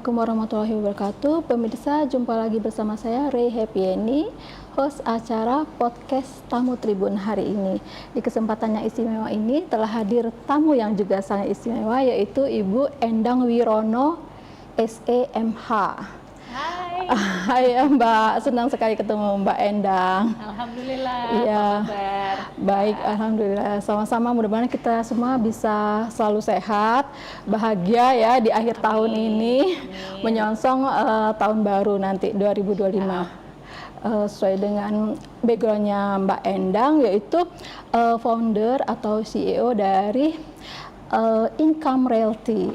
Assalamualaikum warahmatullahi wabarakatuh. Pemirsa, jumpa lagi bersama saya Ray Happyeni, host acara podcast Tamu Tribun hari ini. Di kesempatan yang istimewa ini telah hadir tamu yang juga sangat istimewa, yaitu Ibu Endang Wirono, SEMH. Hai Mbak, senang sekali ketemu Mbak Endang. Alhamdulillah, Iya, apa kabar? baik, alhamdulillah. Sama-sama, mudah-mudahan kita semua bisa selalu sehat, bahagia ya di akhir tahun ini, menyongsong tahun baru nanti 2025. Sesuai dengan backgroundnya Mbak Endang, yaitu founder atau CEO dari Income Realty.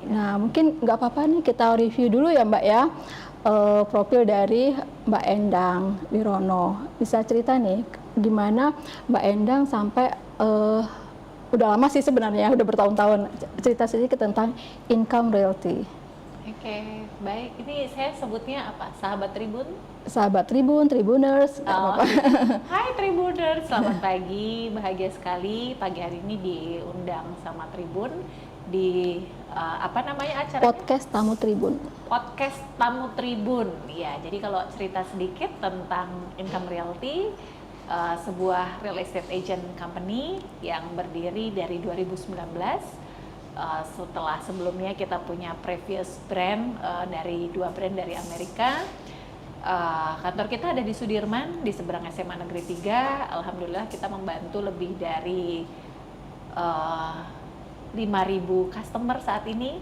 Nah, mungkin nggak apa-apa nih kita review dulu ya Mbak ya. Profil dari Mbak Endang Wirono. Bisa cerita nih gimana Mbak Endang sampai udah lama sih sebenarnya, udah bertahun-tahun, cerita sedikit tentang Income Realty. Oke, baik. Ini saya sebutnya apa? Sahabat Tribun? Sahabat Tribun, Tribuners, nggak apa-apa. Hai Tribuners, selamat pagi. Bahagia sekali pagi hari ini diundang sama Tribun di apa namanya acaranya? Podcast Tamu Tribun. Podcast Tamu Tribun. Ya, jadi kalau cerita sedikit tentang Income Realty, sebuah real estate agent company yang berdiri dari 2019. Setelah sebelumnya kita punya previous brand dari dua brand dari Amerika. Kantor kita ada di Sudirman, di seberang SMA Negeri 3. Alhamdulillah kita membantu lebih dari 5.000 customer saat ini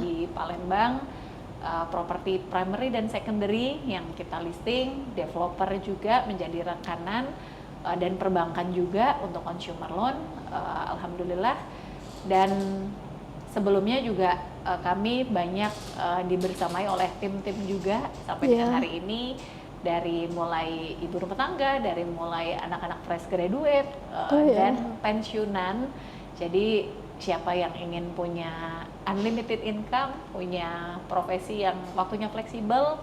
di Palembang, properti primary dan secondary yang kita listing, developer juga menjadi rekanan, dan perbankan juga untuk consumer loan, alhamdulillah. Dan sebelumnya juga kami banyak dibersamai oleh tim-tim juga sampai dengan hari ini, dari mulai ibu rumah tangga, dari mulai anak-anak fresh graduate dan pensiunan. Jadi siapa yang ingin punya unlimited income, punya profesi yang waktunya fleksibel,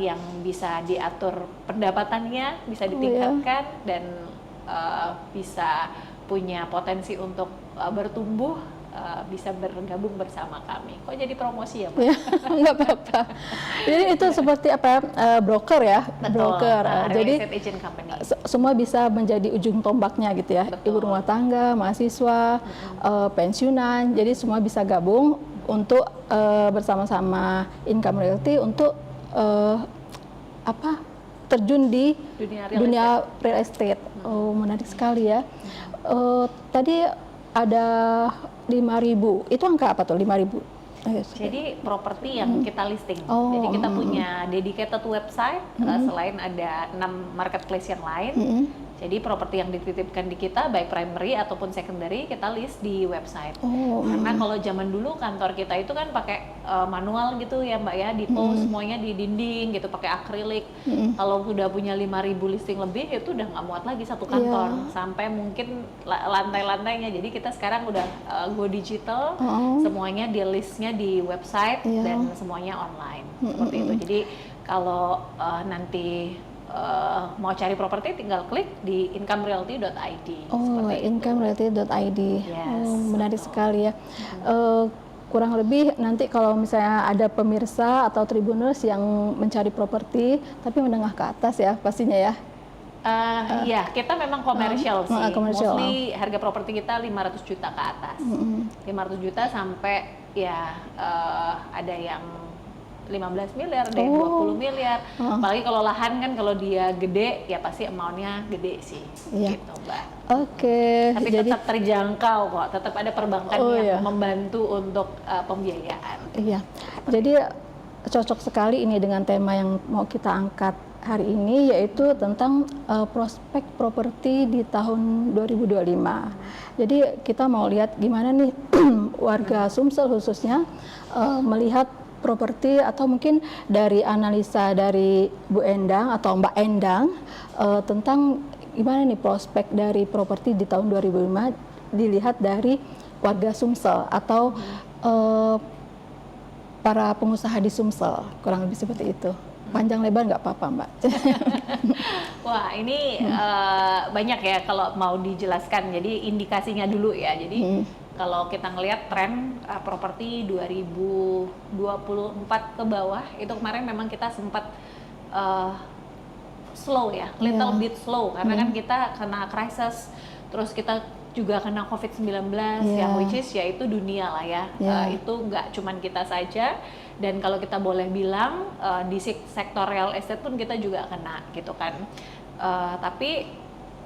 yang bisa diatur pendapatannya, bisa ditingkatkan, dan bisa punya potensi untuk bertumbuh, bisa bergabung bersama kami. Kok jadi promosi ya, Mbak? Ya, nggak apa-apa. Jadi itu seperti apa? Broker ya, betul, broker. Jadi agent company. Semua bisa menjadi ujung tombaknya gitu ya. Betul. Ibu rumah tangga, mahasiswa, pensiunan. Jadi semua bisa gabung untuk bersama-sama Income Realty untuk terjun di dunia real estate. Oh, menarik sekali ya. Tadi ada 5.000, itu angka apa tuh 5.000? Jadi properti yang kita listing. Jadi kita punya dedicated website, selain ada 6 marketplace yang lain. Jadi properti yang dititipkan di kita, baik primary ataupun secondary, kita list di website. Karena kalau zaman dulu kantor kita itu kan pakai manual gitu ya Mbak ya, di post semuanya di dinding gitu, pakai akrilik. Kalau sudah punya 5.000 listing lebih, itu udah nggak muat lagi satu kantor, sampai mungkin lantai-lantainya. Jadi kita sekarang udah go digital, semuanya di listnya di website, dan semuanya online, seperti itu. Jadi kalau nanti mau cari properti tinggal klik di incomerealty.id. Incomerealty.id. Yes, menarik sekali ya. Kurang lebih nanti kalau misalnya ada pemirsa atau tribuners yang mencari properti tapi menengah ke atas ya pastinya ya. Ya, kita memang komersial sih. Mostly harga properti kita 500 juta ke atas. 500 juta sampai ya ada yang 15 miliar, ada yang 20 miliar. Apalagi kalau lahan kan, kalau dia gede ya pasti amount-nya gede sih. Gitu, Mbak. Oke. Tapi jadi tetap terjangkau kok, tetap ada perbankan yang membantu untuk pembiayaan. Iya. Jadi cocok sekali ini dengan tema yang mau kita angkat hari ini, yaitu tentang prospek properti di tahun 2025. Jadi kita mau lihat gimana nih warga Sumsel khususnya melihat properti, atau mungkin dari analisa dari Bu Endang atau Mbak Endang tentang gimana nih prospek dari properti di tahun 2005 dilihat dari warga Sumsel atau para pengusaha di Sumsel, kurang lebih seperti itu. Panjang lebar nggak apa-apa Mbak. Wah ini banyak ya kalau mau dijelaskan, jadi indikasinya dulu ya. Jadi Kalau kita ngelihat tren properti 2024 ke bawah, itu kemarin memang kita sempat slow ya, little bit slow, karena kan kita kena krisis, terus kita juga kena COVID-19 yang which is yaitu dunia lah ya. Itu nggak cuman kita saja, dan kalau kita boleh bilang di sektor real estate pun kita juga kena gitu kan. Tapi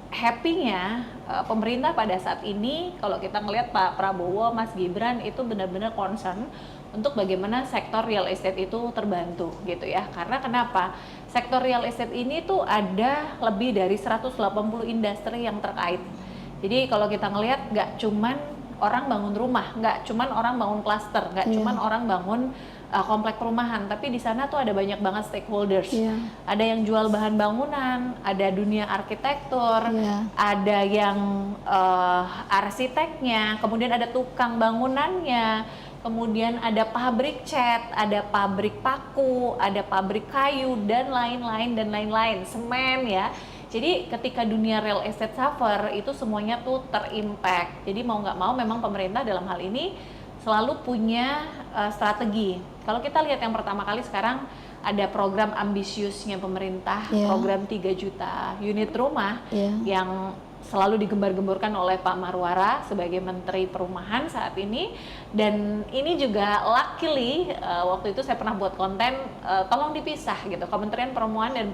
happy-nya pemerintah pada saat ini, kalau kita ngelihat Pak Prabowo, Mas Gibran itu benar-benar concern untuk bagaimana sektor real estate itu terbantu gitu ya. Karena kenapa? Sektor real estate ini tuh ada lebih dari 180 industri yang terkait. Jadi kalau kita ngelihat nggak cuman orang bangun rumah, nggak cuman orang bangun klaster, nggak cuman orang bangun komplek perumahan, tapi di sana tuh ada banyak banget stakeholders. Ada yang jual bahan bangunan, ada dunia arsitektur, ada yang arsiteknya, kemudian ada tukang bangunannya, kemudian ada pabrik cat, ada pabrik paku, ada pabrik kayu, dan lain-lain, semen ya. Jadi ketika dunia real estate suffer, itu semuanya tuh terimpact. Jadi mau nggak mau memang pemerintah dalam hal ini selalu punya strategi. Kalau kita lihat yang pertama kali sekarang ada program ambisiusnya pemerintah, program 3 juta unit rumah yang selalu digembar-gemborkan oleh Pak Marwara sebagai Menteri Perumahan saat ini. Dan ini juga luckily waktu itu saya pernah buat konten, tolong dipisah gitu, Kementerian Perumahan dan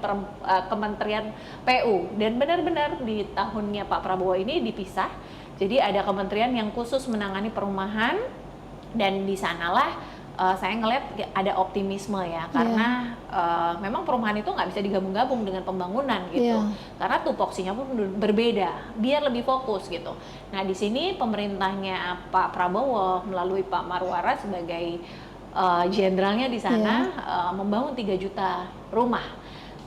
Kementerian PU, dan benar-benar di tahunnya Pak Prabowo ini dipisah. Jadi ada kementerian yang khusus menangani perumahan, dan di sanalah saya ngelihat ada optimisme ya, karena memang perumahan itu nggak bisa digabung-gabung dengan pembangunan gitu, karena tupoksinya pun berbeda, biar lebih fokus gitu. Nah di sini pemerintahnya Pak Prabowo melalui Pak Marwara sebagai jenderalnya di sana membangun 3 juta rumah,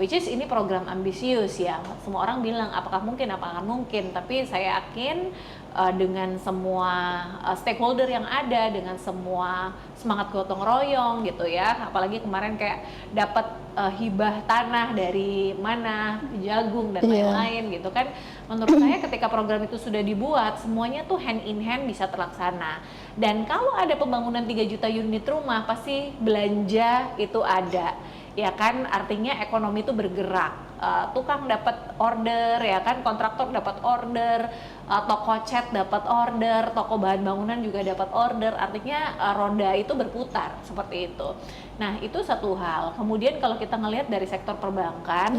which is ini program ambisius ya. Semua orang bilang apakah mungkin, tapi saya yakin dengan semua stakeholder yang ada, dengan semua semangat gotong royong gitu ya, apalagi kemarin kayak dapat hibah tanah dari mana, Jagung dan lain-lain gitu kan. Menurut saya ketika program itu sudah dibuat, semuanya tuh hand in hand bisa terlaksana. Dan kalau ada pembangunan 3 juta unit rumah, pasti belanja itu ada, ya kan, artinya ekonomi itu bergerak. Tukang dapat order ya kan, kontraktor dapat order, toko cat dapat order, toko bahan bangunan juga dapat order, artinya roda itu berputar seperti itu. Nah itu satu hal. Kemudian kalau kita ngelihat dari sektor perbankan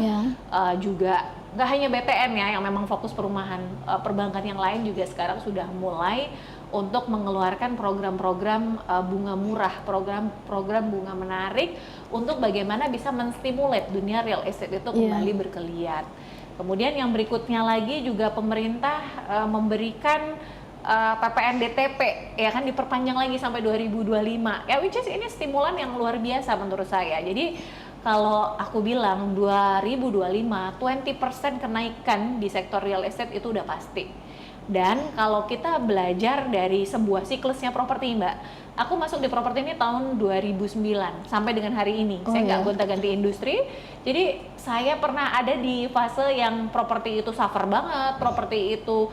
juga nggak hanya BTN ya yang memang fokus perumahan, perbankan yang lain juga sekarang sudah mulai untuk mengeluarkan program-program bunga murah, program bunga menarik untuk bagaimana bisa menstimulat dunia real estate itu kembali bergeliat. Kemudian yang berikutnya lagi juga pemerintah memberikan PPN DTP ya kan, diperpanjang lagi sampai 2025 ya, which is ini stimulan yang luar biasa menurut saya. Jadi kalau aku bilang 2025 20% kenaikan di sektor real estate itu udah pasti. Dan kalau kita belajar dari sebuah siklusnya properti Mbak, aku masuk di properti ini tahun 2009 sampai dengan hari ini. Saya nggak gonta-ganti industri, jadi saya pernah ada di fase yang properti itu suffer banget, properti itu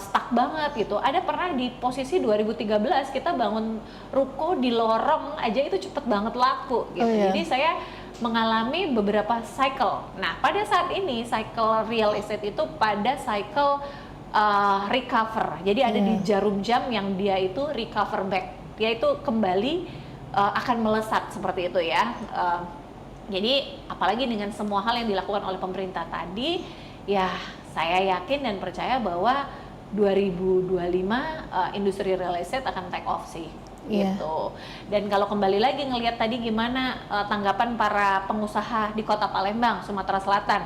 stuck banget gitu. Ada pernah di posisi 2013 kita bangun ruko di lorong aja itu cepet banget laku gitu. Jadi saya mengalami beberapa cycle. Nah pada saat ini cycle real estate itu pada cycle recover. Jadi ada di jarum jam yang dia itu recover back, dia itu kembali akan melesat seperti itu ya. Jadi apalagi dengan semua hal yang dilakukan oleh pemerintah tadi, ya saya yakin dan percaya bahwa 2025 industri real estate akan take off sih gitu. Dan kalau kembali lagi ngelihat tadi gimana tanggapan para pengusaha di Kota Palembang, Sumatera Selatan,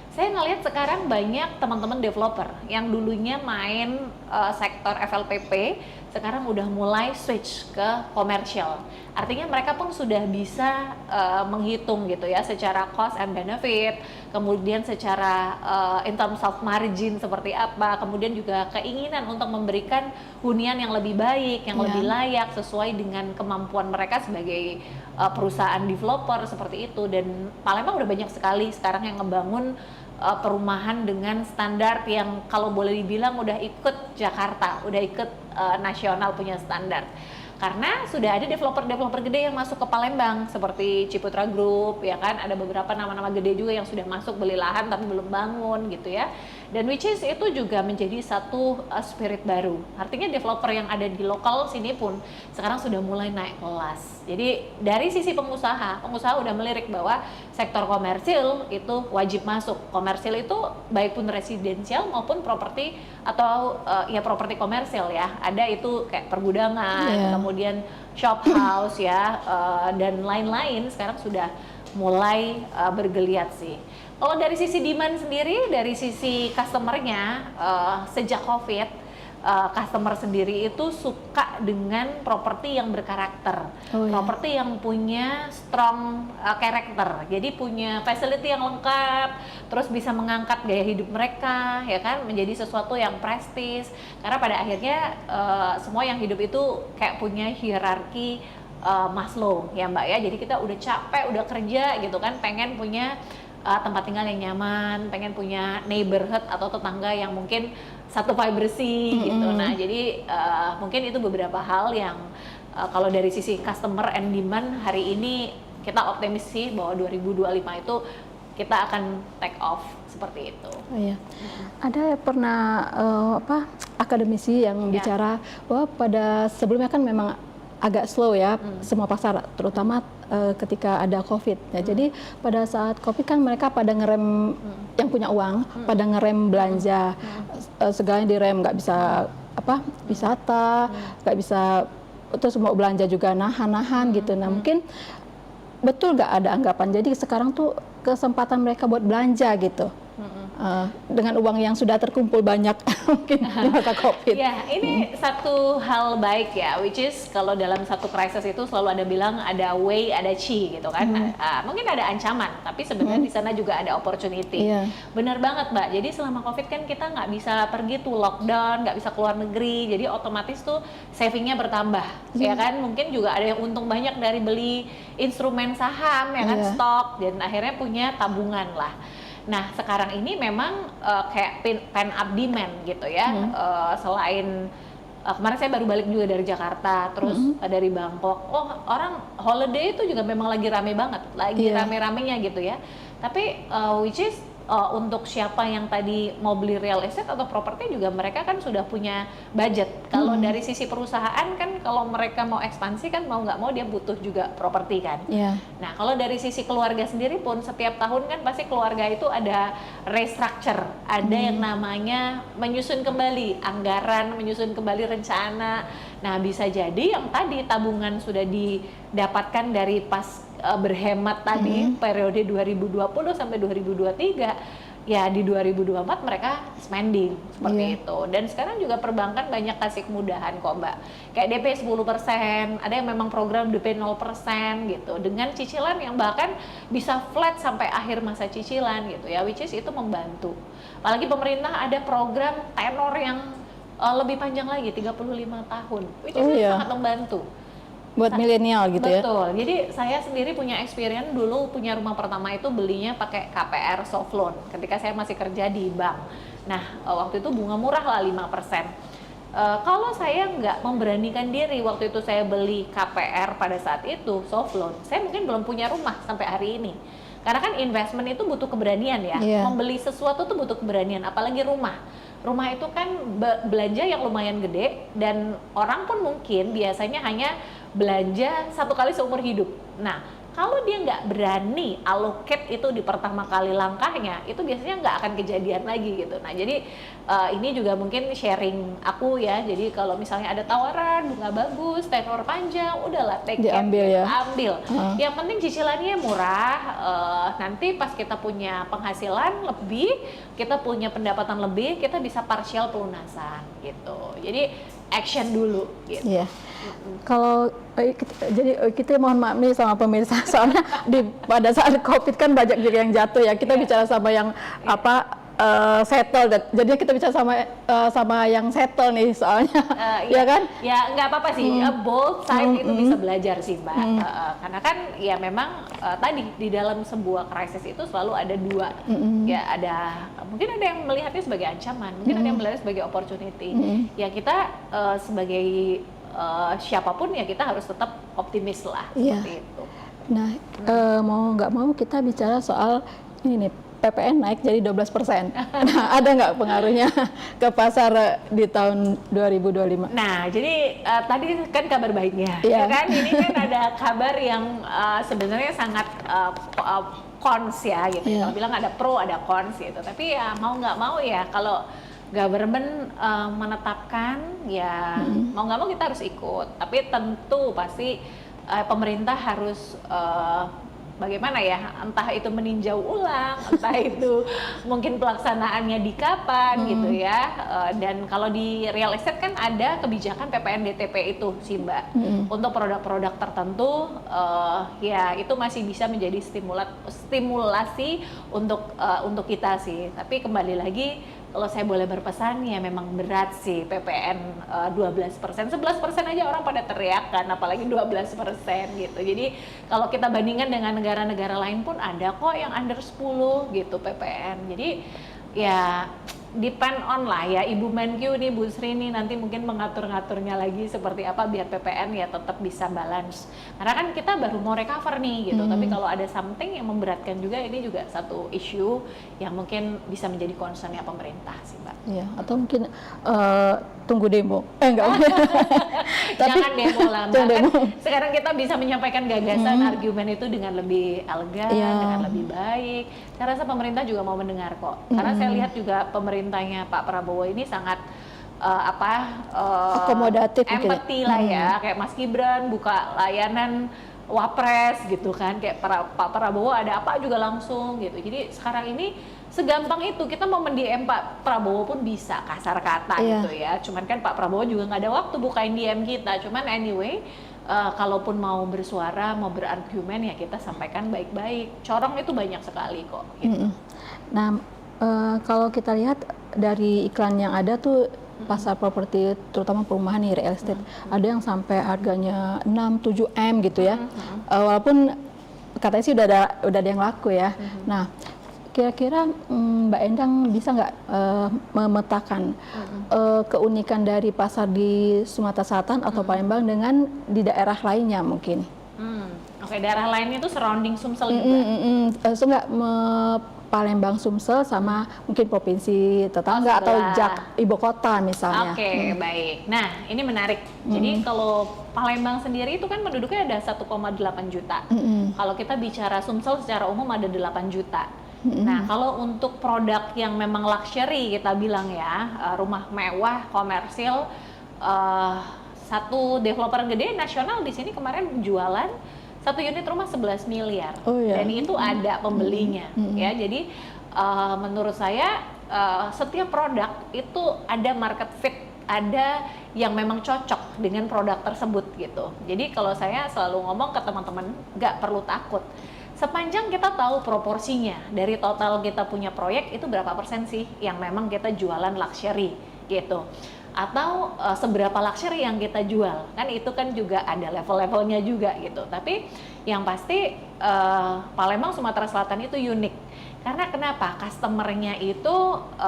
saya ngelihat sekarang banyak teman-teman developer yang dulunya main sektor FLPP, sekarang udah mulai switch ke komersial. Artinya mereka pun sudah bisa menghitung gitu ya secara cost and benefit, kemudian secara in terms of margin seperti apa, kemudian juga keinginan untuk memberikan hunian yang lebih baik, yang lebih layak sesuai dengan kemampuan mereka sebagai perusahaan developer seperti itu. Dan Palembang udah banyak sekali sekarang yang ngebangun perumahan dengan standar yang kalau boleh dibilang udah ikut Jakarta, udah ikut nasional punya standar. Karena sudah ada developer-developer gede yang masuk ke Palembang seperti Ciputra Group, ya kan, ada beberapa nama-nama gede juga yang sudah masuk beli lahan tapi belum bangun gitu ya. Dan which is itu juga menjadi satu spirit baru. Artinya developer yang ada di lokal sini pun sekarang sudah mulai naik kelas. Jadi dari sisi pengusaha udah melirik bahwa sektor komersil itu wajib masuk. Komersil itu baik pun residensial maupun properti atau ya properti komersil ya. Ada itu kayak pergudangan, kemudian shop house ya, dan lain-lain sekarang sudah mulai bergeliat sih. Kalau dari sisi demand sendiri, dari sisi customernya, sejak COVID, customer sendiri itu suka dengan properti yang berkarakter, properti yang punya strong karakter, jadi punya facility yang lengkap, terus bisa mengangkat gaya hidup mereka, ya kan, menjadi sesuatu yang prestis. Karena pada akhirnya semua yang hidup itu kayak punya hierarki Maslow, ya Mbak ya. Jadi kita udah capek, udah kerja gitu kan, pengen punya tempat tinggal yang nyaman, pengen punya neighborhood atau tetangga yang mungkin satu vibrancy gitu. Nah, jadi mungkin itu beberapa hal yang kalau dari sisi customer and demand hari ini kita optimis sih bahwa 2025 itu kita akan take off seperti itu. Oh, iya. Ada pernah akademisi yang bicara bahwa pada sebelumnya kan memang agak slow ya semua pasar, terutama ketika ada COVID. Ya, jadi pada saat COVID kan mereka pada ngerem, yang punya uang pada ngerem belanja, segalanya direm, nggak bisa wisata, nggak bisa, terus mau belanja juga nahan-nahan gitu. Nah mungkin betul nggak ada anggapan, jadi sekarang tuh kesempatan mereka buat belanja gitu. Dengan uang yang sudah terkumpul banyak mungkin di masa COVID. Ya, ini satu hal baik ya, which is kalau dalam satu krisis itu selalu ada bilang ada way, ada chi gitu kan. Mungkin ada ancaman, tapi sebenarnya di sana juga ada opportunity. Benar banget Mbak, jadi selama COVID kan kita nggak bisa pergi tuh, lockdown, nggak bisa keluar negeri, jadi otomatis tuh savingnya bertambah, ya kan. Mungkin juga ada yang untung banyak dari beli instrumen saham, ya kan, stok, dan akhirnya punya tabungan lah. Nah sekarang ini memang kayak pen up demand gitu ya. Selain kemarin saya baru balik juga dari Jakarta, terus dari Bangkok. Oh, orang holiday itu juga memang lagi rame banget, lagi rame-ramenya gitu ya. Tapi which is untuk siapa yang tadi mau beli real estate atau properti juga mereka kan sudah punya budget. Kalau dari sisi perusahaan kan kalau mereka mau ekspansi kan mau nggak mau dia butuh juga properti kan. Nah kalau dari sisi keluarga sendiri pun setiap tahun kan pasti keluarga itu ada restructure, ada yang namanya menyusun kembali anggaran, menyusun kembali rencana. Nah bisa jadi yang tadi tabungan sudah didapatkan dari pas berhemat tadi periode 2020 sampai 2023, ya di 2024 mereka spending seperti itu. Dan sekarang juga perbankan banyak kasih kemudahan kok Mbak, kayak DP 10%, ada yang memang program DP 0% gitu, dengan cicilan yang bahkan bisa flat sampai akhir masa cicilan gitu ya, which is itu membantu. Apalagi pemerintah ada program tenor yang lebih panjang lagi, 35 tahun, which is sangat membantu buat milenial gitu ya. Betul. Jadi saya sendiri punya experience dulu punya rumah pertama itu belinya pakai KPR soft loan ketika saya masih kerja di bank. Nah, waktu itu bunga murah lah 5%. Kalau saya nggak memberanikan diri waktu itu saya beli KPR pada saat itu soft loan, saya mungkin belum punya rumah sampai hari ini. Karena kan investment itu butuh keberanian ya. Membeli sesuatu tuh butuh keberanian, apalagi rumah. Rumah itu kan belanja yang lumayan gede dan orang pun mungkin biasanya hanya belanja satu kali seumur hidup. Nah, kalau dia nggak berani allocate itu di pertama kali langkahnya, itu biasanya nggak akan kejadian lagi gitu. Nah, jadi ini juga mungkin sharing aku ya. Jadi kalau misalnya ada tawaran bunga bagus, tenor panjang, udahlah take it, ambil. Yang penting cicilannya murah. Nanti pas kita punya penghasilan lebih, kita punya pendapatan lebih, kita bisa partial pelunasan gitu. Jadi action dulu gitu. Kalau jadi kita mohon maaf nih sama pemirsa, soalnya pada saat COVID kan banyak juga yang jatuh ya. Kita bicara sama yang settle. Jadinya kita bicara sama yang settle nih soalnya, ya kan? Ya nggak apa-apa sih, both side itu bisa belajar sih Mbak. Karena kan ya memang tadi di dalam sebuah krisis itu selalu ada dua, ya mungkin ada yang melihatnya sebagai ancaman, mungkin ada yang melihatnya sebagai opportunity. Ya kita sebagai siapapun ya kita harus tetap optimis lah seperti itu. Nah, mau nggak mau kita bicara soal ini nih, PPN naik jadi 12%. Nah, ada nggak pengaruhnya ke pasar di tahun 2025? Nah, jadi tadi kan kabar baiknya, ya kan? Ini kan ada kabar yang sebenarnya sangat cons ya, gitu. Kalau bilang ada pro, ada cons gitu. Tapi ya mau nggak mau ya, kalau government menetapkan, ya mau nggak mau kita harus ikut. Tapi tentu pasti pemerintah harus bagaimana ya, entah itu meninjau ulang, entah itu mungkin pelaksanaannya di kapan gitu ya. Dan kalau di real estate kan ada kebijakan PPN DTP itu sih Mbak. Untuk produk-produk tertentu ya itu masih bisa menjadi stimulasi untuk kita sih. Tapi kembali lagi, kalau saya boleh berpesan ya memang berat sih PPN 12%, 11% aja orang pada teriak kan, apalagi 12% gitu. Jadi kalau kita bandingkan dengan negara-negara lain pun ada kok yang under 10 gitu PPN. Jadi ya depend on lah ya, Ibu Menkyu nih, Bu Sri nih nanti mungkin mengatur-ngaturnya lagi seperti apa biar PPN ya tetap bisa balance. Karena kan kita baru mau recover nih gitu, tapi kalau ada something yang memberatkan juga, ini juga satu issue yang mungkin bisa menjadi concernnya pemerintah sih Mbak. Iya, atau mungkin tunggu demo. Enggak. Jangan demo lah Mbak. Kan sekarang kita bisa menyampaikan gagasan, argumen itu dengan lebih elegan, dengan lebih baik. Saya rasa pemerintah juga mau mendengar kok. Karena saya lihat juga pemerintahnya Pak Prabowo ini sangat akomodatif, empati lah ya. Kayak Mas Gibran buka layanan Wapres gitu kan, kayak Pak Prabowo ada apa juga langsung gitu. Jadi sekarang ini segampang itu, kita mau mendiem Pak Prabowo pun bisa, kasar kata gitu ya. Cuman kan Pak Prabowo juga nggak ada waktu bukain DM kita. Cuman anyway, kalaupun mau bersuara, mau berargumen ya kita sampaikan baik-baik. Corong itu banyak sekali kok gitu. Nah, kalau kita lihat dari iklan yang ada tuh, pasar properti terutama perumahan nih, real estate, ada yang sampai harganya 6-7 M gitu ya. Walaupun katanya sih udah ada yang laku ya. Nah, kira-kira Mbak Endang bisa nggak memetakan keunikan dari pasar di Sumatera Selatan atau Palembang dengan di daerah lainnya mungkin? Oke, daerah lainnya itu surrounding Sumsel juga? Nggak Palembang, Sumsel, sama mungkin provinsi tetangga atau ibu kota misalnya. Oke, baik. Nah, ini menarik. Jadi kalau Palembang sendiri itu kan penduduknya ada 1,8 juta. Kalau kita bicara Sumsel secara umum ada 8 juta. Nah, kalau untuk produk yang memang luxury kita bilang ya, rumah mewah, komersil, satu developer gede nasional di sini kemarin jualan satu unit rumah 11 miliar. Dan itu ada pembelinya ya. Jadi menurut saya setiap produk itu ada market fit, ada yang memang cocok dengan produk tersebut gitu. Jadi kalau saya selalu ngomong ke teman-teman, nggak perlu takut. Sepanjang kita tahu proporsinya dari total kita punya proyek itu berapa persen sih yang memang kita jualan luxury gitu. Atau seberapa luxury yang kita jual, kan itu kan juga ada level-levelnya juga gitu. Tapi yang pasti Palembang, Sumatera Selatan itu unik. Karena kenapa? Customer-nya itu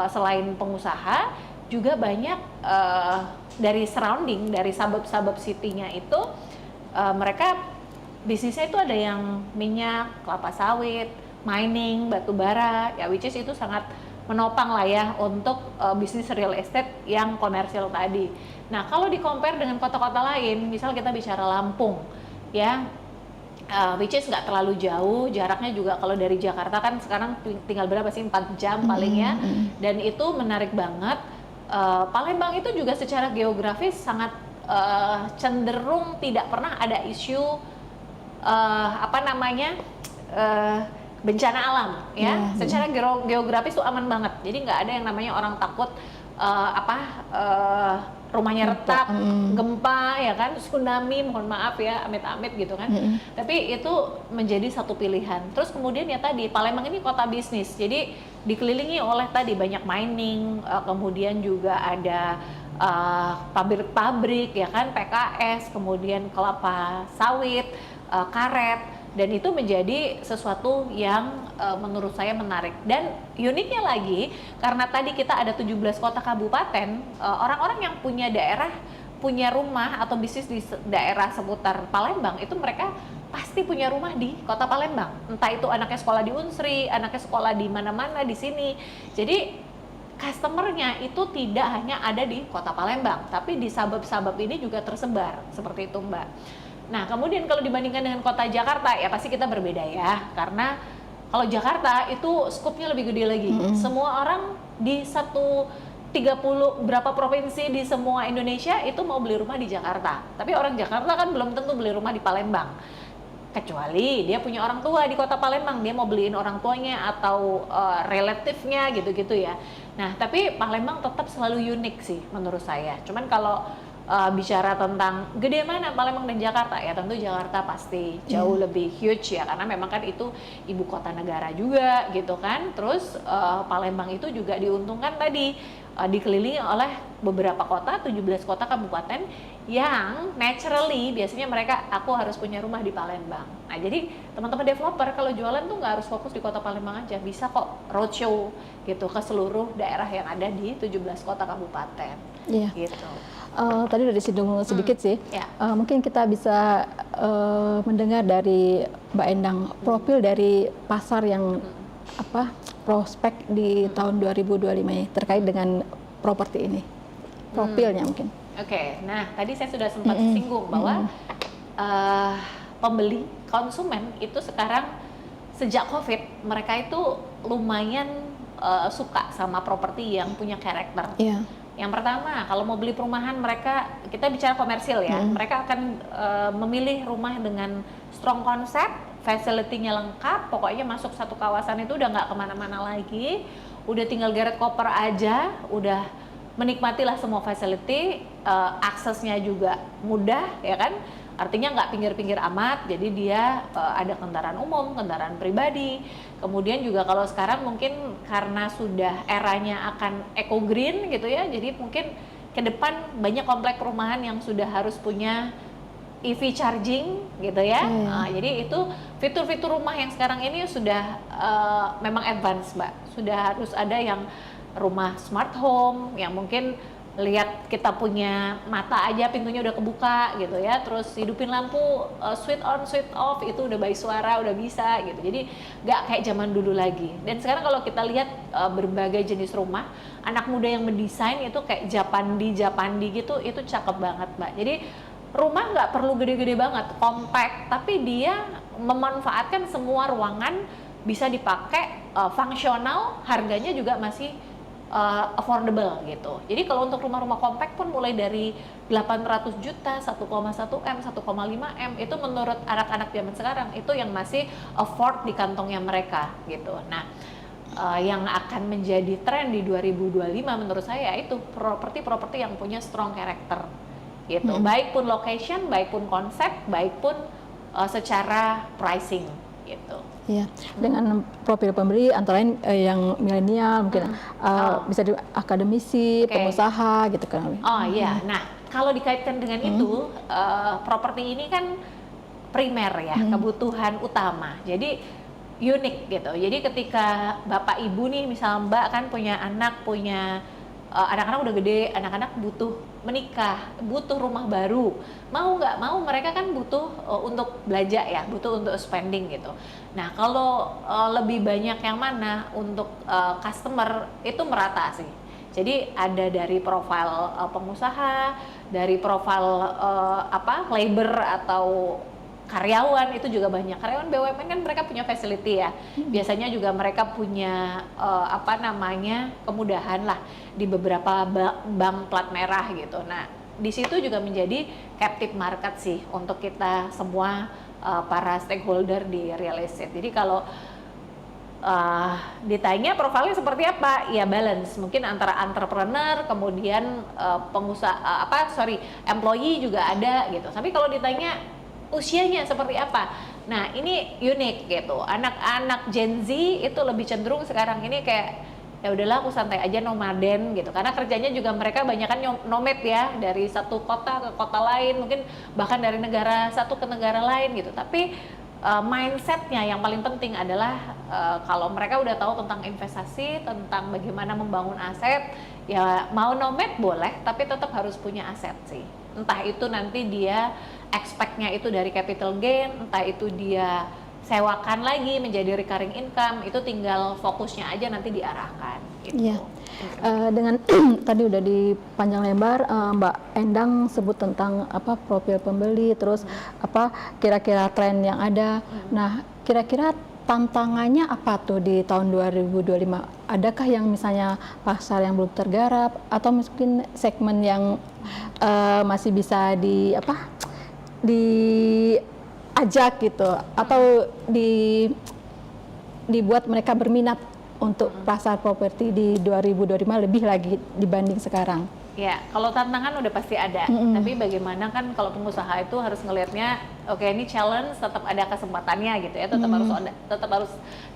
selain pengusaha juga banyak dari surrounding, dari suburb city-nya itu mereka bisnisnya itu ada yang minyak, kelapa sawit, mining, batu bara, ya which is itu sangat menopang lah ya untuk bisnis real estate yang komersial tadi. Nah, kalau di-compare dengan kota-kota lain, misal kita bicara Lampung, ya, which is nggak terlalu jauh, jaraknya juga kalau dari Jakarta kan sekarang tinggal berapa sih, 4 jam paling ya, dan itu menarik banget. Palembang itu juga secara geografis sangat cenderung tidak pernah ada isu bencana alam ya. Secara geografis itu aman banget, jadi nggak ada yang namanya orang takut rumahnya retak, gempa ya kan, tsunami, mohon maaf ya, amit-amit gitu kan. Tapi itu menjadi satu pilihan. Terus kemudian ya tadi Palembang ini kota bisnis, jadi dikelilingi oleh tadi banyak mining, kemudian juga ada pabrik-pabrik ya kan, PKS, kemudian kelapa sawit, karet, dan itu menjadi sesuatu yang menurut saya menarik. Dan uniknya lagi, karena tadi kita ada 17 kota kabupaten, orang-orang yang punya daerah, punya rumah atau bisnis di daerah seputar Palembang, itu mereka pasti punya rumah di kota Palembang. Entah itu anaknya sekolah di Unsri, anaknya sekolah di mana-mana di sini. Jadi customernya itu tidak hanya ada di kota Palembang, tapi di suburb-suburb ini juga tersebar, seperti itu Mbak. Nah kemudian kalau dibandingkan dengan kota Jakarta, ya pasti kita berbeda ya, karena kalau Jakarta itu skupnya lebih gede lagi. Semua orang di 30 berapa provinsi di semua Indonesia itu mau beli rumah di Jakarta, tapi orang Jakarta kan belum tentu beli rumah di Palembang. Kecuali dia punya orang tua di kota Palembang, dia mau beliin orang tuanya atau relatifnya gitu-gitu ya. Nah, tapi Palembang tetap selalu unik sih menurut saya. Cuman kalau bicara tentang gede mana Palembang dan Jakarta, ya tentu Jakarta pasti jauh lebih huge ya, karena memang kan itu ibu kota negara juga gitu kan. Terus Palembang itu juga diuntungkan tadi dikelilingi oleh beberapa kota, 17 kota kabupaten yang naturally biasanya mereka, aku harus punya rumah di Palembang. Nah jadi teman-teman developer kalau jualan tuh nggak harus fokus di kota Palembang aja, bisa kok roadshow gitu ke seluruh daerah yang ada di 17 kota kabupaten. Gitu. Tadi udah disinggung sedikit sih, mungkin kita bisa mendengar dari Mbak Endang profil dari pasar yang prospek di tahun 2025 ini terkait dengan properti ini, profilnya mungkin. Oke, nah tadi saya sudah sempat singgung bahwa pembeli, konsumen itu sekarang sejak COVID mereka itu lumayan suka sama properti yang punya karakter. Yang pertama, kalau mau beli perumahan mereka, kita bicara komersil ya, mereka akan memilih rumah dengan strong konsep, facility-nya lengkap, pokoknya masuk satu kawasan itu udah nggak kemana-mana lagi, udah tinggal geret koper aja, udah menikmatilah semua facility, aksesnya juga mudah ya kan, artinya nggak pinggir-pinggir amat, jadi dia ada kendaraan umum, kendaraan pribadi. Kemudian juga kalau sekarang mungkin karena sudah eranya akan eco green gitu ya, jadi mungkin ke depan banyak komplek perumahan yang sudah harus punya EV charging gitu ya. Jadi itu fitur-fitur rumah yang sekarang ini sudah memang advance Mbak, sudah harus ada yang rumah smart home yang mungkin lihat kita punya mata aja pintunya udah kebuka gitu ya, terus hidupin lampu switch on switch off itu udah by suara, udah bisa gitu. Jadi nggak kayak zaman dulu lagi. Dan sekarang kalau kita lihat berbagai jenis rumah, anak muda yang mendesain itu kayak Japandi gitu, itu cakep banget Mbak. Jadi rumah nggak perlu gede-gede banget, compact, tapi dia memanfaatkan semua ruangan, bisa dipakai, fungsional, harganya juga masih affordable gitu. Jadi kalau untuk rumah-rumah compact pun mulai dari 800 juta, 1,1 M, 1,5 M, itu menurut anak-anak zaman sekarang itu yang masih afford di kantongnya mereka gitu. Nah, yang akan menjadi tren di 2025 menurut saya itu properti-properti yang punya strong character gitu. Baik pun location, baik pun konsep, baik pun secara pricing gitu. Iya, dengan profil pembeli antara lain yang milenial mungkin bisa di akademisi, pengusaha gitu kan. Oh iya, nah kalau dikaitkan dengan itu, properti ini kan primer ya, kebutuhan utama. Jadi unik gitu. Jadi ketika bapak ibu nih, misal Mbak kan punya anak, punya anak-anak udah gede, anak-anak butuh menikah, butuh rumah baru, mau nggak mau mereka kan butuh untuk belanja ya, butuh untuk spending gitu. Nah kalau lebih banyak yang mana untuk customer itu merata sih. Jadi ada dari profil pengusaha, dari profil labor atau karyawan, itu juga banyak. Karyawan BUMN kan mereka punya facility ya. Biasanya juga mereka punya kemudahan lah di beberapa bank plat merah gitu. Nah, di situ juga menjadi captive market sih untuk kita semua para stakeholder di real estate. Jadi kalau ditanya profilnya seperti apa, ya balance mungkin antara entrepreneur kemudian pengusaha employee juga ada gitu. Tapi kalau ditanya usianya seperti apa, nah ini unik gitu. Anak-anak Gen Z itu lebih cenderung sekarang ini kayak ya udahlah aku santai aja, nomaden gitu, karena kerjanya juga mereka banyak kan nomad ya, dari satu kota ke kota lain, mungkin bahkan dari negara satu ke negara lain gitu. Tapi mindsetnya yang paling penting adalah kalau mereka udah tahu tentang investasi, tentang bagaimana membangun aset, ya mau nomad boleh, tapi tetap harus punya aset sih. Entah itu nanti dia expect-nya itu dari capital gain, entah itu dia sewakan lagi menjadi recurring income, itu tinggal fokusnya aja nanti diarahkan gitu. Iya. Dengan tadi udah di panjang lebar Mbak Endang sebut tentang apa profil pembeli, terus apa kira-kira tren yang ada. Nah, kira-kira tantangannya apa tuh di tahun 2025? Adakah yang misalnya pasar yang belum tergarap atau mungkin segmen yang masih bisa diajak gitu, atau dibuat mereka berminat untuk pasar properti di 2025 lebih lagi dibanding sekarang? Ya, kalau tantangan udah pasti ada, tapi bagaimana kan kalau pengusaha itu harus ngelihatnya, oke ini challenge, tetap ada kesempatannya gitu ya,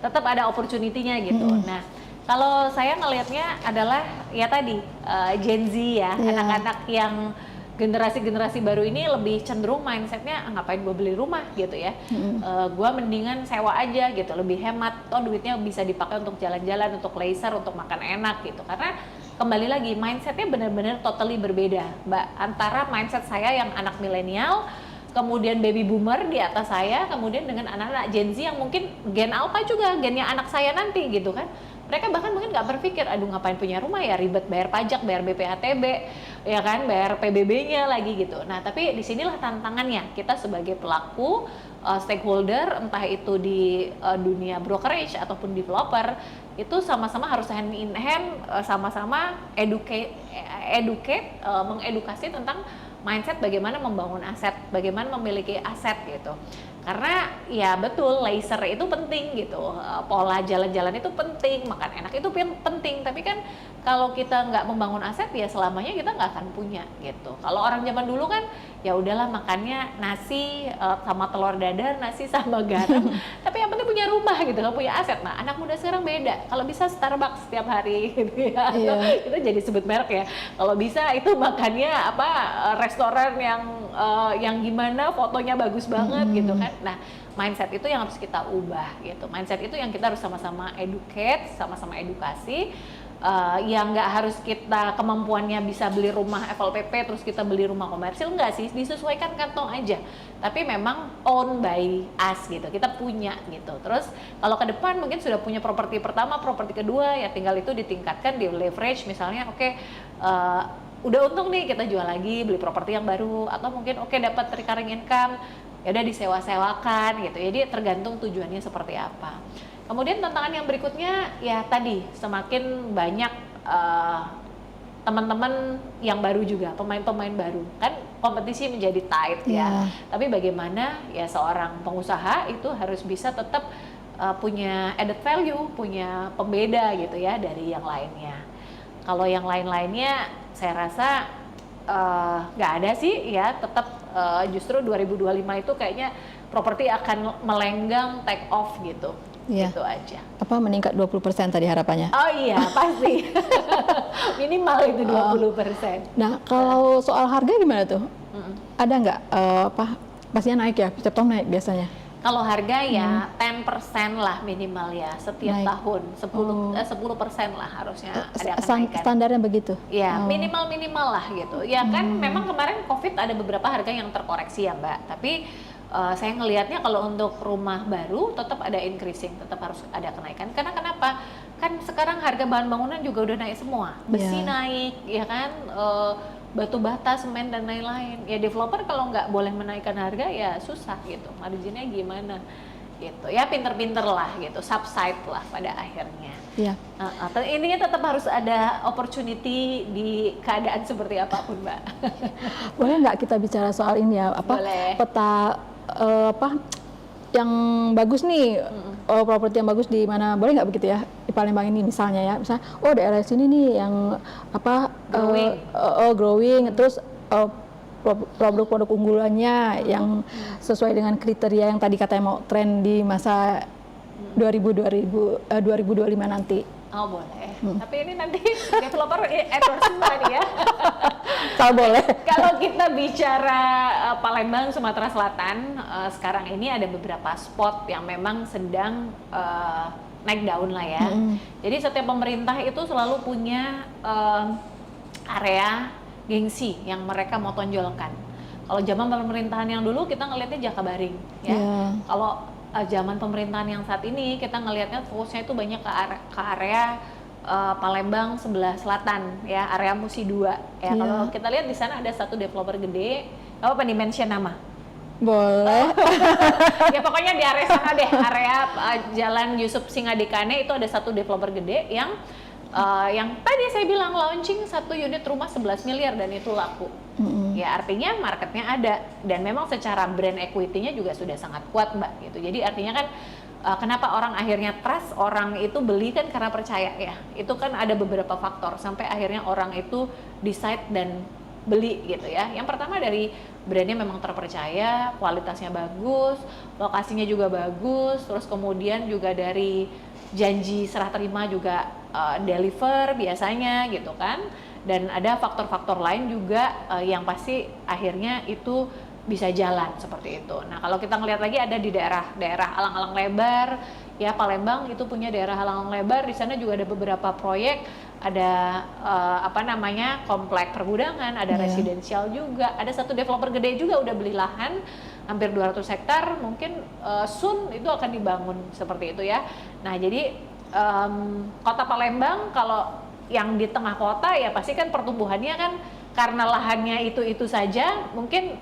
tetap ada opportunity-nya gitu. Nah, kalau saya ngelihatnya adalah ya tadi Gen Z ya, anak-anak yang generasi baru ini lebih cenderung mindsetnya ngapain gue beli rumah gitu ya, gue mendingan sewa aja gitu, lebih hemat, toh duitnya bisa dipakai untuk jalan-jalan, untuk leisure, untuk makan enak gitu. Karena kembali lagi mindsetnya benar-benar totally berbeda Mbak, antara mindset saya yang anak milenial, kemudian baby boomer di atas saya, kemudian dengan anak-anak Gen Z yang mungkin gen alpha juga, gennya anak saya nanti gitu kan. Mereka bahkan mungkin nggak berpikir, aduh ngapain punya rumah ya, ribet bayar pajak, bayar BPHTB, ya kan, bayar PBB-nya lagi gitu. Nah, tapi disinilah tantangannya, kita sebagai pelaku, stakeholder, entah itu di dunia brokerage ataupun developer, itu sama-sama harus hand in hand, sama-sama mengedukasi tentang mindset bagaimana membangun aset, bagaimana memiliki aset gitu. Karena ya betul, leisure itu penting gitu, pola jalan-jalan itu penting, makan enak itu penting, tapi kan kalau kita nggak membangun aset ya selamanya kita nggak akan punya gitu. Kalau orang zaman dulu kan ya udahlah makannya nasi sama telur dadar, nasi sama garam, tapi yang penting punya rumah gitu, kan punya aset. Nah, anak muda sekarang beda, kalau bisa Starbucks setiap hari gitu ya, itu jadi sebut merek ya. Kalau bisa itu makannya restoran yang gimana fotonya bagus banget gitu kan. Nah, mindset itu yang harus kita ubah gitu. Mindset itu yang kita harus sama-sama educate, sama-sama edukasi. Yang nggak harus kita kemampuannya bisa beli rumah FLPP terus kita beli rumah komersil, enggak sih, disesuaikan kantong aja. Tapi memang own by us gitu, kita punya gitu. Terus kalau ke depan mungkin sudah punya properti pertama, properti kedua, ya tinggal itu ditingkatkan, di leverage misalnya, udah untung nih kita jual lagi, beli properti yang baru, atau mungkin dapat recurring income, ya udah disewa-sewakan gitu. Jadi tergantung tujuannya seperti apa. Kemudian tantangan yang berikutnya ya tadi, semakin banyak teman-teman yang baru juga, pemain-pemain baru, kan kompetisi menjadi tight ya. Tapi bagaimana ya seorang pengusaha itu harus bisa tetap punya added value, punya pembeda gitu ya dari yang lainnya. Kalau yang lain-lainnya saya rasa nggak ada sih ya, tetap justru 2025 itu kayaknya properti akan melenggang, take off gitu. Gitu aja. Apa meningkat 20% tadi harapannya? Oh iya, pasti. Minimal itu 20%. Nah, kalau soal harga gimana tuh? Ada nggak pastinya naik ya, setiap tahun naik biasanya? Kalau harga ya 10% lah minimal ya setiap tahun, 10% lah harusnya ada kenaikan. Standarnya begitu? Ya minimal lah gitu. Ya kan memang kemarin COVID ada beberapa harga yang terkoreksi ya Mbak, tapi saya ngelihatnya kalau untuk rumah baru tetap ada increasing, tetap harus ada kenaikan. Karena kenapa? Kan sekarang harga bahan bangunan juga udah naik semua, besi naik, ya kan, batu bata, semen dan lain-lain. Ya developer kalau nggak boleh menaikkan harga ya susah gitu, marginnya gimana gitu. Ya pinter-pinter lah gitu, subside lah pada akhirnya. Intinya tetap harus ada opportunity di keadaan seperti apapun Mbak. Boleh nggak kita bicara soal ini ya, Boleh. peta yang bagus nih properti yang bagus di mana, boleh nggak begitu ya, di Palembang ini misalnya ya, misalnya daerah sini nih yang apa growing, terus produk-produk unggulannya yang sesuai dengan kriteria yang tadi katanya mau tren di masa 2025 nanti. Oh boleh, tapi ini nanti developer endorse tadi ya. Kalau boleh. Kalau kita bicara Palembang, Sumatera Selatan, sekarang ini ada beberapa spot yang memang sedang naik daun lah ya. Jadi setiap pemerintah itu selalu punya area gengsi yang mereka mau tonjolkan. Kalau zaman pemerintahan yang dulu kita ngelihatnya Jakabaring ya. Kalau zaman pemerintahan yang saat ini kita ngelihatnya fokusnya itu banyak ke area Palembang sebelah selatan ya, area Musi 2 ya. Kalau kita lihat di sana ada satu developer gede, apa nih mention nama? Boleh. Ya pokoknya di area sana deh, area Jalan Yusuf Singadikane itu ada satu developer gede yang tadi saya bilang launching satu unit rumah 11 miliar dan itu laku. Ya artinya marketnya ada dan memang secara brand equity-nya juga sudah sangat kuat Mbak gitu. Jadi artinya kan kenapa orang akhirnya trust, orang itu beli kan karena percaya ya. Itu kan ada beberapa faktor sampai akhirnya orang itu decide dan beli gitu ya. Yang pertama dari brandnya memang terpercaya, kualitasnya bagus, lokasinya juga bagus, terus kemudian juga dari janji serah terima juga deliver biasanya gitu kan. Dan ada faktor-faktor lain juga yang pasti akhirnya itu bisa jalan seperti itu. Nah kalau kita ngelihat lagi ada di daerah alang-alang lebar ya, Palembang itu punya daerah alang-alang lebar, di sana juga ada beberapa proyek, ada komplek pergudangan, ada residensial juga, ada satu developer gede juga udah beli lahan hampir 200 hektar, mungkin soon itu akan dibangun seperti itu ya. Nah jadi kota Palembang kalau yang di tengah kota ya pasti kan pertumbuhannya kan karena lahannya itu saja mungkin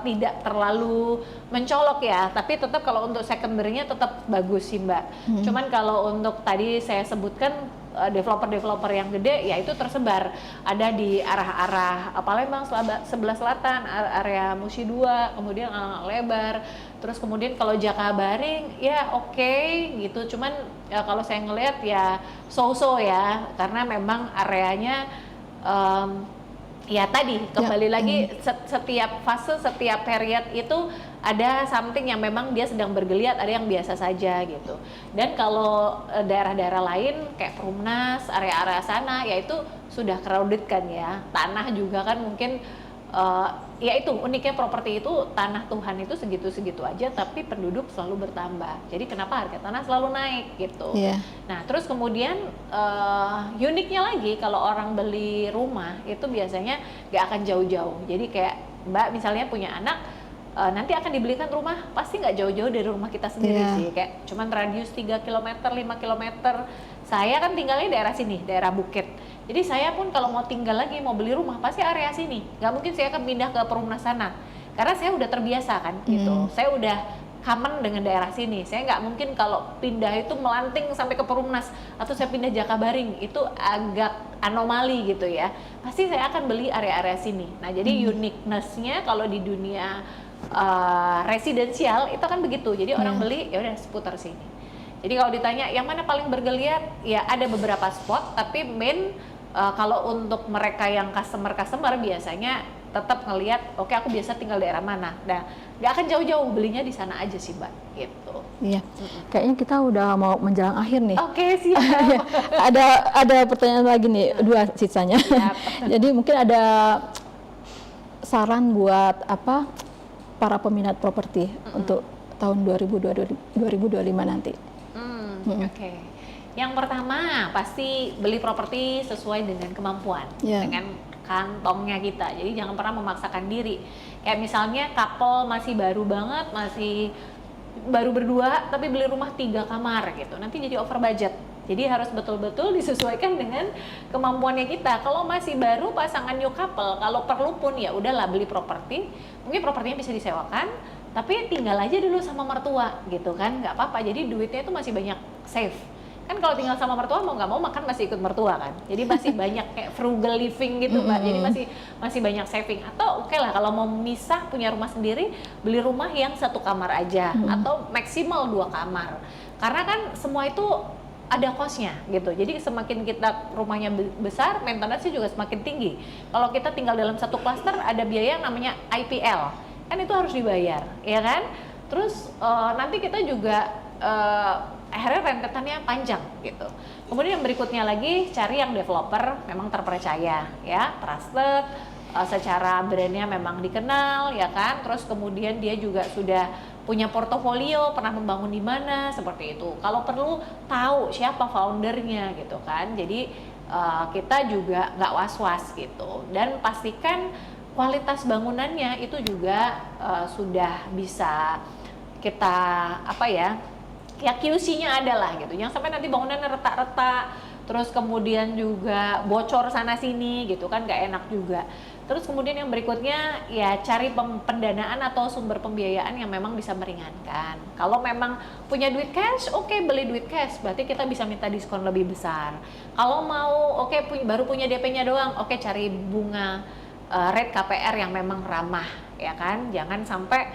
tidak terlalu mencolok ya, tapi tetap kalau untuk secondary-nya tetap bagus sih Mbak. Cuman kalau untuk tadi saya sebutkan developer-developer yang gede ya itu tersebar, ada di arah-arah Palembang sebelah selatan, area Musi 2, kemudian lebar, terus kemudian kalau Jakabaring ya oke gitu, cuman ya kalau saya ngelihat ya so-so ya, karena memang areanya ya tadi kembali lagi setiap fase, setiap period itu ada something yang memang dia sedang bergeliat, ada yang biasa saja gitu. Dan kalau daerah-daerah lain kayak Perumnas, area-area sana ya itu sudah crowded kan ya. Tanah juga kan mungkin ya itu uniknya properti itu, tanah Tuhan itu segitu-segitu aja tapi penduduk selalu bertambah. Jadi kenapa harga tanah selalu naik gitu. Nah terus kemudian uniknya lagi kalau orang beli rumah itu biasanya gak akan jauh-jauh. Jadi kayak Mbak misalnya punya anak, nanti akan dibelikan rumah pasti nggak jauh-jauh dari rumah kita sendiri sih, kayak cuman radius 3 km, 5 km. Saya kan tinggalnya daerah sini, daerah Bukit. Jadi saya pun kalau mau tinggal lagi, mau beli rumah pasti area sini. Nggak mungkin saya akan pindah ke Perumnas sana, karena saya udah terbiasa kan gitu. Saya udah common dengan daerah sini. Saya nggak mungkin kalau pindah itu melanting sampai ke Perumnas atau saya pindah Jakabaring, itu agak anomali gitu ya. Pasti saya akan beli area-area sini. Nah jadi uniqueness-nya kalau di dunia residensial itu kan begitu. Jadi orang beli ya udah seputar sini. Jadi kalau ditanya yang mana paling bergeliat, ya ada beberapa spot, tapi main kalau untuk mereka yang customer biasanya tetap ngelihat, oke aku biasa tinggal daerah mana. Nah, nggak akan jauh-jauh, belinya di sana aja sih Mbak, gitu. Iya, kayaknya kita udah mau menjelang akhir nih. Oke, siap. ada pertanyaan lagi nih, 2 sisanya. Jadi mungkin ada saran buat para peminat properti untuk tahun 2025 nanti. Oke. Yang pertama pasti beli properti sesuai dengan kemampuan, dengan kantongnya kita. Jadi jangan pernah memaksakan diri. Kayak misalnya couple masih baru banget, masih baru berdua tapi beli rumah 3 kamar gitu. Nanti jadi over budget. Jadi harus betul-betul disesuaikan dengan kemampuannya kita. Kalau masih baru pasangan new couple, kalau perlu pun ya udahlah beli properti. Mungkin propertinya bisa disewakan, tapi tinggal aja dulu sama mertua gitu kan, nggak apa-apa. Jadi duitnya itu masih banyak save. Kan kalau tinggal sama mertua mau nggak mau makan masih ikut mertua kan. Jadi masih banyak kayak frugal living gitu Mbak. Jadi masih banyak saving. Atau oke lah kalau mau misah punya rumah sendiri, beli rumah yang 1 kamar aja atau maksimal 2 kamar. Karena kan semua itu ada cost-nya gitu. Jadi semakin kita rumahnya besar, maintenance-nya juga semakin tinggi. Kalau kita tinggal dalam satu klaster, ada biaya yang namanya IPL, kan itu harus dibayar, ya kan? Terus nanti kita juga akhirnya rentetannya panjang gitu. Kemudian yang berikutnya lagi, cari yang developer memang terpercaya, ya, trusted, secara brandnya memang dikenal, ya kan? Terus kemudian dia juga sudah punya portofolio, pernah membangun di mana, seperti itu. Kalau perlu tahu siapa foundernya gitu kan. Jadi kita juga nggak was-was gitu. Dan pastikan kualitas bangunannya itu juga sudah bisa kita QC-nya ada lah gitu. Jangan sampai nanti bangunannya retak-retak, terus kemudian juga bocor sana sini gitu kan, nggak enak juga. Terus kemudian yang berikutnya ya cari pendanaan atau sumber pembiayaan yang memang bisa meringankan. Kalau memang punya duit cash, oke, beli duit cash, berarti kita bisa minta diskon lebih besar. Kalau mau baru punya DP-nya doang, oke, cari bunga rate KPR yang memang ramah, ya kan. Jangan sampai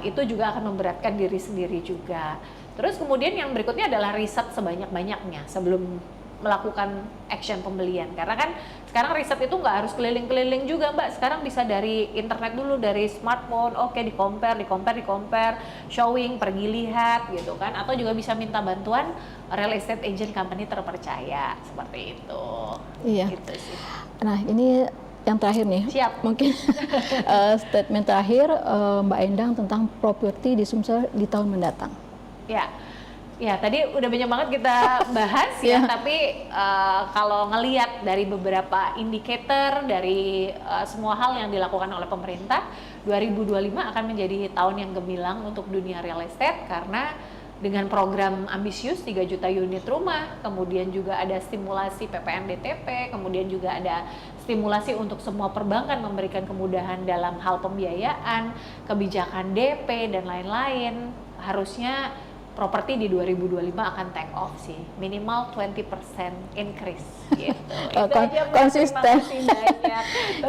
itu juga akan memberatkan diri sendiri juga. Terus kemudian yang berikutnya adalah riset sebanyak-banyaknya sebelum melakukan action pembelian, karena kan sekarang riset itu nggak harus keliling-keliling juga Mbak, sekarang bisa dari internet dulu, dari smartphone, di compare, showing, pergi lihat gitu kan, atau juga bisa minta bantuan real estate agent company terpercaya, seperti itu. Iya. Gitu sih. Nah ini yang terakhir nih, siap. Mungkin statement terakhir Mbak Endang tentang properti di Sumsel di tahun mendatang. Ya, tadi udah banyak banget kita bahas ya, tapi kalau ngelihat dari beberapa indikator dari semua hal yang dilakukan oleh pemerintah, 2025 akan menjadi tahun yang gemilang untuk dunia real estate karena dengan program ambisius 3 juta unit rumah, kemudian juga ada stimulasi PPN DTP, kemudian juga ada stimulasi untuk semua perbankan memberikan kemudahan dalam hal pembiayaan, kebijakan DP dan lain-lain. Harusnya properti di 2025 akan take off sih, minimal 20% increase gitu. Konsisten.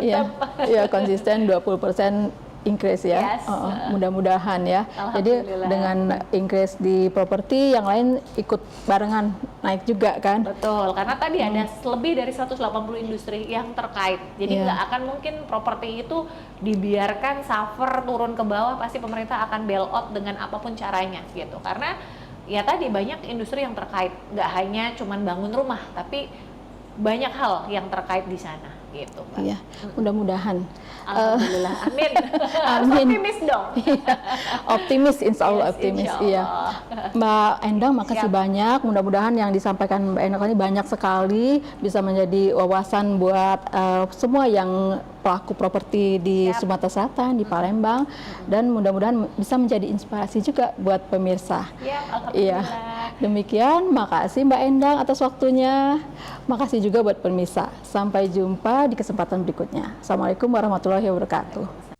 Iya, konsisten 20% increase ya. Yes. Mudah-mudahan ya. Jadi dengan increase di properti, yang lain ikut barengan naik juga kan? Betul, karena tadi ada lebih dari 180 industri yang terkait. Jadi nggak akan mungkin properti itu dibiarkan suffer turun ke bawah, pasti pemerintah akan bail out dengan apapun caranya gitu. Karena ya tadi banyak industri yang terkait, nggak hanya cuman bangun rumah, tapi banyak hal yang terkait di sana gitu, Mbak. Iya, mudah-mudahan. Alhamdulillah, amin. Amin. Optimis dong. Optimis, insya Allah optimis. Insya Allah. Iya. Mbak Endang, makasih banyak. Mudah-mudahan yang disampaikan Mbak Endang ini banyak sekali, bisa menjadi wawasan buat semua yang pelaku properti di Sumatera Selatan, di Palembang, dan mudah-mudahan bisa menjadi inspirasi juga buat pemirsa. Alhamdulillah. Iya. Demikian, makasih Mbak Endang atas waktunya. Makasih juga buat pemirsa. Sampai jumpa di kesempatan berikutnya. Assalamualaikum warahmatullahi wabarakatuh.